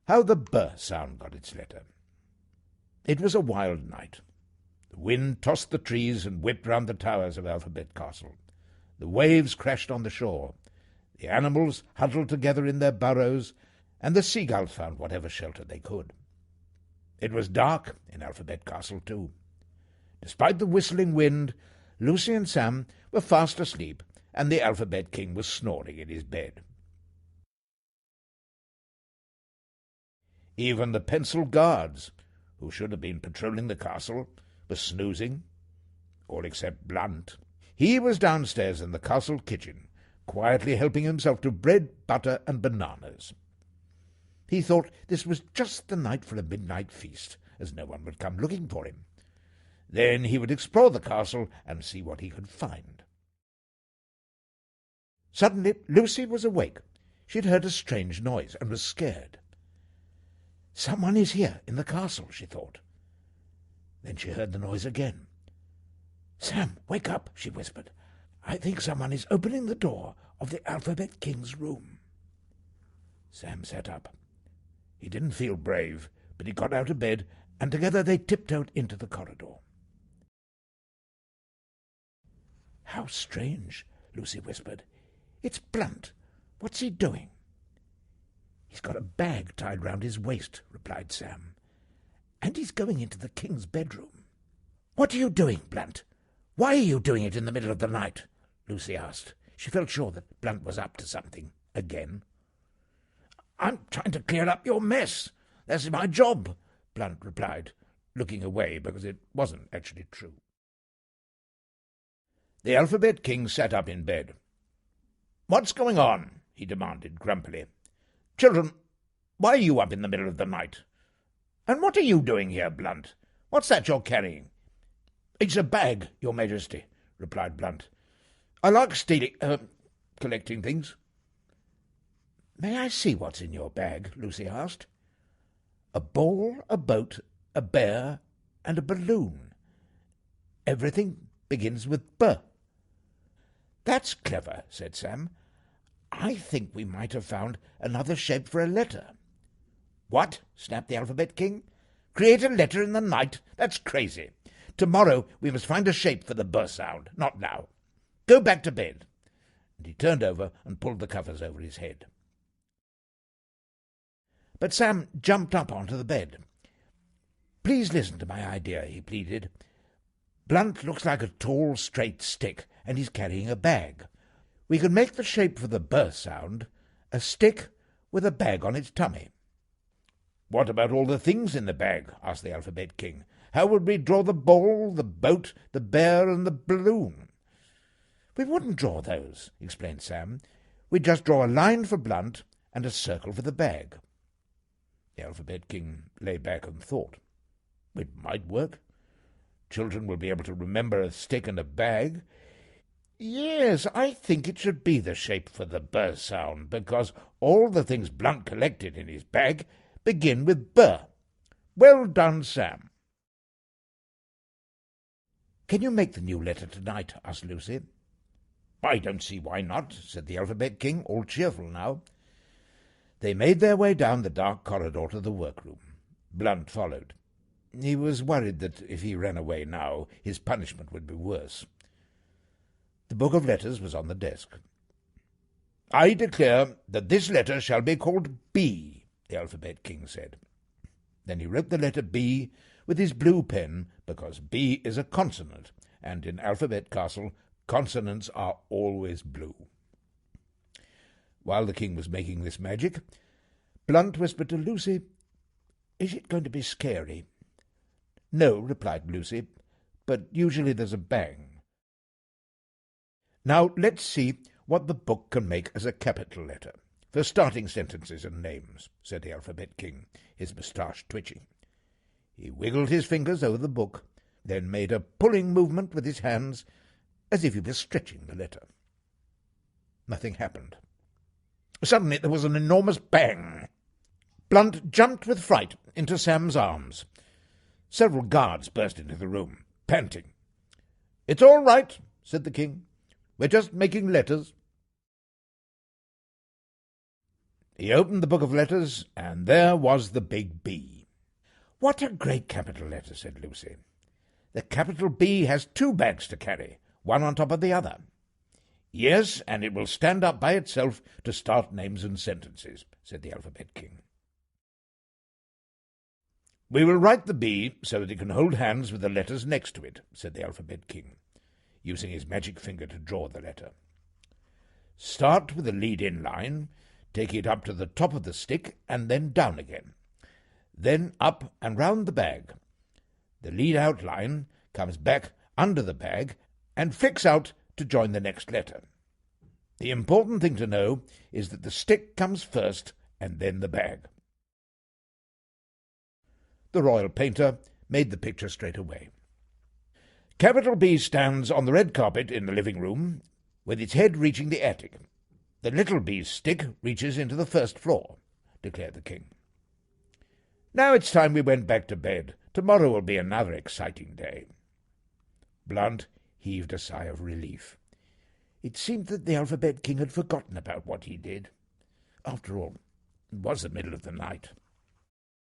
How the B sound got its letter. It was a wild night. The wind tossed the trees and whipped round the towers of Alphabet Castle. The waves crashed on the shore. The animals huddled together in their burrows, and the seagulls found whatever shelter they could. It was dark in Alphabet Castle, too. Despite the whistling wind, Lucy and Sam were fast asleep, and the Alphabet King was snoring in his bed. Even the pencil guards, who should have been patrolling the castle, were snoozing, all except Blunt. He was downstairs in the castle kitchen, quietly helping himself to bread, butter, and bananas. He thought this was just the night for a midnight feast, as no one would come looking for him. Then he would explore the castle and see what he could find. Suddenly Lucy was awake. She had heard a strange noise and was scared. "Someone is here in the castle," she thought. Then she heard the noise again. "Sam, wake up," she whispered. "I think someone is opening the door of the Alphabet King's room." Sam sat up. He didn't feel brave, but he got out of bed, and together they tiptoed into the corridor. "How strange," Lucy whispered. "It's Blunt. What's he doing?" "He's got a bag tied round his waist," replied Sam. "And he's going into the king's bedroom." "What are you doing, Blunt? Why are you doing it in the middle of the night?" Lucy asked. She felt sure that Blunt was up to something, again. "I'm trying to clear up your mess. That's my job," Blunt replied, looking away because it wasn't actually true. The Alphabet King sat up in bed. "What's going on?" he demanded grumpily. "Children, why are you up in the middle of the night? And what are you doing here, Blunt? What's that you're carrying?" "It's a bag, Your Majesty," replied Blunt. "I like collecting things." "May I see what's in your bag?" Lucy asked. "A ball, a boat, a bear, and a balloon. Everything begins with B." "That's clever," said Sam. "I think we might have found another shape for a letter." "What?" snapped the Alphabet King. "Create a letter in the night? That's crazy. Tomorrow we must find a shape for the B sound, not now. Go back to bed." And he turned over and pulled the covers over his head. But Sam jumped up onto the bed. "Please listen to my idea," he pleaded. "Blunt looks like a tall, straight stick, and he's carrying a bag. We could make the shape for the B sound a stick with a bag on its tummy." "What about all the things in the bag?" asked the Alphabet King. "How would we draw the ball, the boat, the bear, and the balloon?" "We wouldn't draw those," explained Sam. "We'd just draw a line for Blunt and a circle for the bag." The Alphabet King lay back and thought. It might work. Children will be able to remember a stick and a bag. "Yes, I think it should be the shape for the B sound, because all the things Blunt collected in his bag begin with B. Well done, Sam." "Can you make the new letter tonight?" asked Lucy. "I don't see why not," said the Alphabet King, all cheerful now. They made their way down the dark corridor to the workroom. Blunt followed. He was worried that if he ran away now, his punishment would be worse. The book of letters was on the desk. "I declare that this letter shall be called B," the Alphabet King said. Then he wrote the letter B with his blue pen, because B is a consonant, and in Alphabet Castle consonants are always blue. While the king was making this magic, Blunt whispered to Lucy, "Is it going to be scary?" "No," replied Lucy, "but usually there's a bang." "Now let's see what the book can make as a capital letter, for starting sentences and names," said the Alphabet King, his moustache twitching. He wiggled his fingers over the book, then made a pulling movement with his hands, as if he was stretching the letter. Nothing happened. Suddenly there was an enormous bang. Blunt jumped with fright into Sam's arms. Several guards burst into the room, panting. "It's all right," said the king. "We're just making letters." He opened the book of letters, and there was the big B. "What a great capital letter," said Lucy. "The capital B has 2 bags to carry, one on top of the other." "Yes, and it will stand up by itself to start names and sentences," said the Alphabet King. "We will write the B so that it can hold hands with the letters next to it," said the Alphabet King, using his magic finger to draw the letter. "Start with the lead-in line, take it up to the top of the stick, and then down again. Then up and round the bag. The lead-out line comes back under the bag and flicks out to join the next letter. The important thing to know is that the stick comes first and then the bag." The royal painter made the picture straight away. "Capital B stands on the red carpet in the living room, with its head reaching the attic. The little B's stick reaches into the first floor," declared the king. "Now it's time we went back to bed. Tomorrow will be another exciting day." Blunt heaved a sigh of relief. It seemed that the Alphabet King had forgotten about what he did. After all, it was the middle of the night.